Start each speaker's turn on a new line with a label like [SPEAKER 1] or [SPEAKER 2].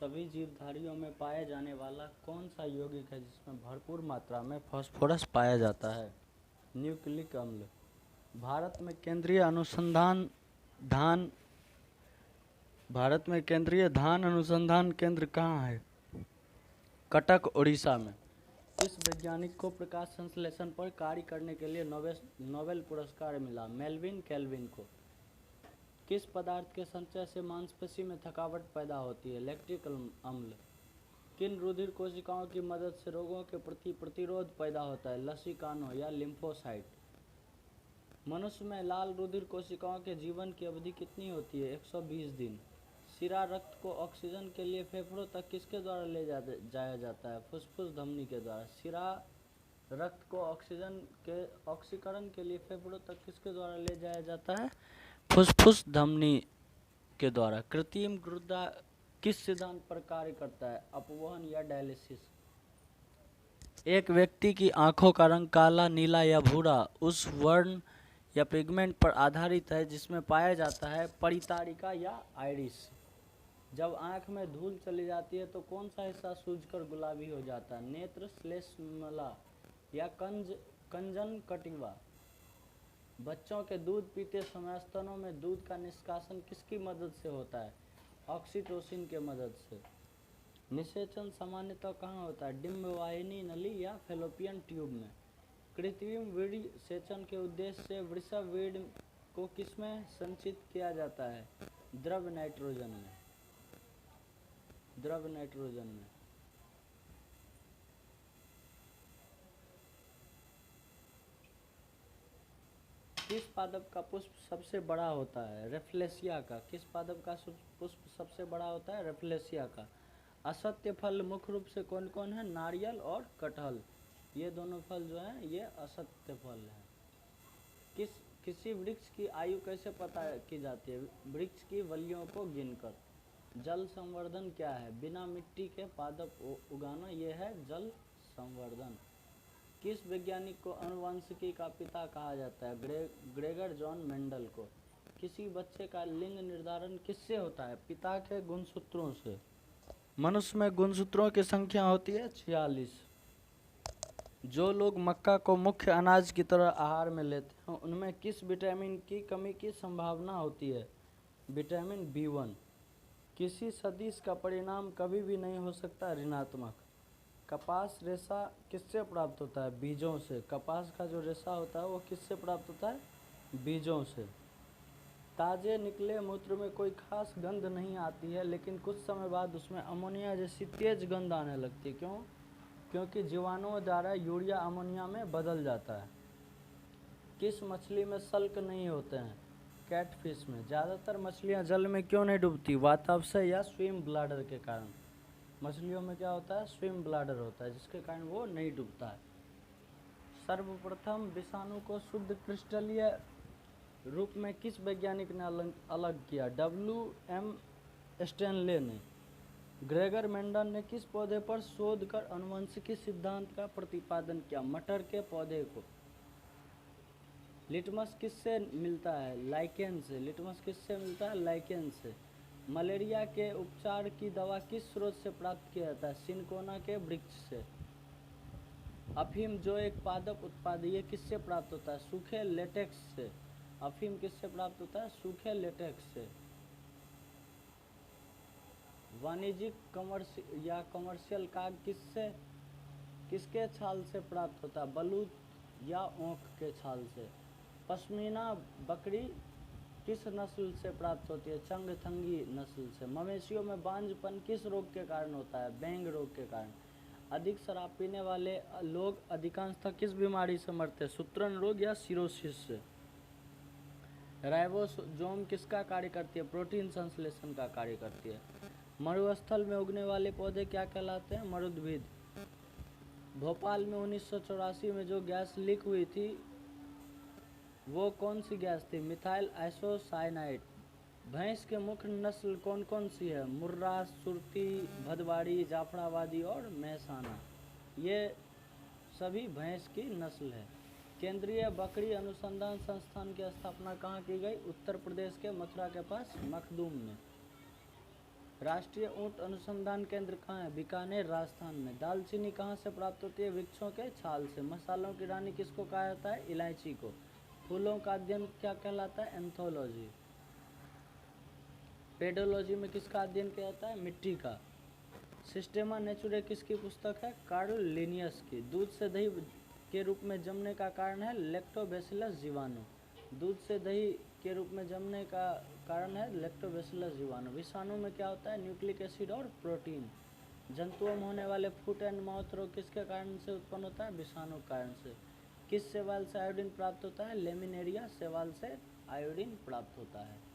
[SPEAKER 1] सभी जीवधारियों में पाए जाने वाला कौन सा यौगिक है जिसमें भरपूर मात्रा में फास्फोरस पाया जाता है? न्यूक्लिक अम्ल। भारत में केंद्रीय धान अनुसंधान केंद्र कहाँ है? कटक, उड़ीसा में। किस वैज्ञानिक को प्रकाश संश्लेषण पर कार्य करने के लिए नोबेल पुरस्कार मिला? मेल्विन कैल्विन को। किस पदार्थ के संचय से मांसपेशी में थकावट पैदा होती है? लैक्टिक अम्ल। किन रुधिर कोशिकाओं की मदद से रोगों के प्रति प्रतिरोध पैदा होता है? लसीकानों या लिम्फोसाइट। मनुष्य में लाल रुधिर कोशिकाओं के जीवन की अवधि कितनी होती है? 120 दिन। शिरा रक्त को ऑक्सीजन के लिए फेफड़ों तक किसके द्वारा ले जाया जाता है? फुफ्फुस धमनी के द्वारा। शिरा रक्त को ऑक्सीकरण के लिए फेफड़ों तक किसके द्वारा ले जाया जाता है? फुफ्फुस धमनी के द्वारा। कृत्रिम गुर्दा किस सिद्धांत पर कार्य करता है? अपवहन या डायलिसिस। एक व्यक्ति की आंखों का रंग काला, नीला या भूरा उस वर्ण या पिगमेंट पर आधारित है जिसमें पाया जाता है परितारिका या आइरिस। जब आंख में धूल चली जाती है तो कौन सा हिस्सा सूजकर गुलाबी हो जाता है? नेत्र, श्लेष्मला या कंजंक्टिवा। बच्चों के दूध पीते समय स्तनों में दूध का निष्कासन किसकी मदद से होता है? ऑक्सीटोसिन के मदद से। निषेचन सामान्यतः कहाँ होता है? डिम्बवाहिनी नली या फैलोपियन ट्यूब में। कृत्रिम वीर्य सेचन के उद्देश्य से वृषभ वीर्य को किसमें संचित किया जाता है? द्रव नाइट्रोजन में। किस पादप का पुष्प सबसे बड़ा होता है? रेफ्लेशिया का। किस पादप का पुष्प सबसे बड़ा होता है? रेफ्लेशिया का। असत्य फल मुख्य रूप से कौन कौन है? नारियल और कटहल। ये दोनों फल जो हैं ये असत्य फल हैं। किसी वृक्ष की आयु कैसे पता की जाती है? वृक्ष की वलियों को गिनकर। जल संवर्धन क्या है? बिना मिट्टी के पादप उगाना, ये है जल संवर्धन। किस वैज्ञानिक को आनुवंशिकी का पिता कहा जाता है? ग्रेगर जॉन मेंडल को। किसी बच्चे का लिंग निर्धारण किससे होता है? पिता के गुणसूत्रों से। मनुष्य में गुणसूत्रों की संख्या होती है 46। जो लोग मक्का को मुख्य अनाज की तरह आहार में लेते हैं उनमें किस विटामिन की कमी की संभावना होती है? Vitamin B1। किसी सदिश का परिणाम कभी भी नहीं हो सकता ऋणात्मक। कपास रेशा किससे प्राप्त होता है? बीजों से। कपास का जो रेशा होता है वो किससे प्राप्त होता है? बीजों से। ताजे निकले मूत्र में कोई खास गंध नहीं आती है लेकिन कुछ समय बाद उसमें अमोनिया जैसी तेज गंध आने लगती है। क्यों? क्योंकि जीवाणुओं द्वारा यूरिया अमोनिया में बदल जाता है। किस मछली में सल्क नहीं होते हैं? कैटफिश में। ज़्यादातर मछलियाँ जल में क्यों नहीं डूबती? वातावशय या स्विम ब्लाडर के कारण। मछलियों में क्या होता है? स्विम ब्लाडर होता है जिसके कारण वो नहीं डूबता है। सर्वप्रथम विषाणु को शुद्ध क्रिस्टलीय रूप में किस वैज्ञानिक ने अलग किया? WM स्टैनले ने। ग्रेगर मेंडल ने किस पौधे पर शोध कर आनुवंशिकी सिद्धांत का प्रतिपादन किया? मटर के पौधे को। लिटमस किससे मिलता है? लाइकेन से। लिटमस किससे मिलता है? लाइकेन से। मलेरिया के उपचार की दवा किस स्रोत से प्राप्त किया जाता है? सिनकोना के वृक्ष से। अफीम जो एक पादप उत्पाद है ये किससे प्राप्त होता है? सूखे लेटेक्स से। अफीम किससे प्राप्त होता है? सूखे लेटेक्स से। वाणिज्यिक कमर्शियल काग किसके छाल से प्राप्त होता है? बलूत या ऊँख के छाल से। पश्मीना बकरी किस नस्ल से प्राप्त होती है? चंगथंगी नस्ल से। मवेशियों में बांझपन किस रोग के कारण होता है? बैंग रोग के कारण। अधिक शराब पीने वाले लोग अधिकांशतः किस बीमारी से मरते हैं? सूत्रण रोग या सिरोसिस से। राइबोसोम किसका कार्य करती है? प्रोटीन संश्लेषण का कार्य करती है। मरुस्थल में उगने वाले पौधे क्या कहलाते हैं? मरुद्भिद। भोपाल में 1984 में जो गैस लीक हुई थी वो कौन सी गैस थी? Methyl isocyanide. भैंस के मुख्य नस्ल कौन कौन सी है? मुर्रा, सुरती, भदवाड़ी, जाफराबादी और मैसाना। ये सभी भैंस की नस्ल है। केंद्रीय बकरी अनुसंधान संस्थान की स्थापना कहाँ की गई? उत्तर प्रदेश के मथुरा के पास मखदूम में। राष्ट्रीय ऊंट अनुसंधान केंद्र कहाँ है? बीकानेर, राजस्थान में। दालचीनी कहाँ से प्राप्त होती है? वृक्षों के छाल से। मसालों की रानी किसको कहा जाता है? इलायची को। फूलों का अध्ययन क्या कहलाता है? एंथोलॉजी। पेडोलॉजी में किसका अध्ययन किया जाता है? मिट्टी का। सिस्टेमा नेचुरे किसकी पुस्तक है? कार्ल लिनियस की। दूध से दही के रूप में जमने का कारण है? लैक्टोबैसिलस जीवाणु। दूध से दही के रूप में जमने का कारण है लैक्टोबैसिलस जीवाणु। विषाणु में क्या होता है? न्यूक्लिक एसिड और प्रोटीन। जंतुओं में होने वाले फुट एंड माउथ रोग किसके कारण से उत्पन्न होता है? विषाणु कारण से। किस शैवाल से आयोडीन प्राप्त होता है? लेमिनेरिया शैवाल से आयोडीन प्राप्त होता है।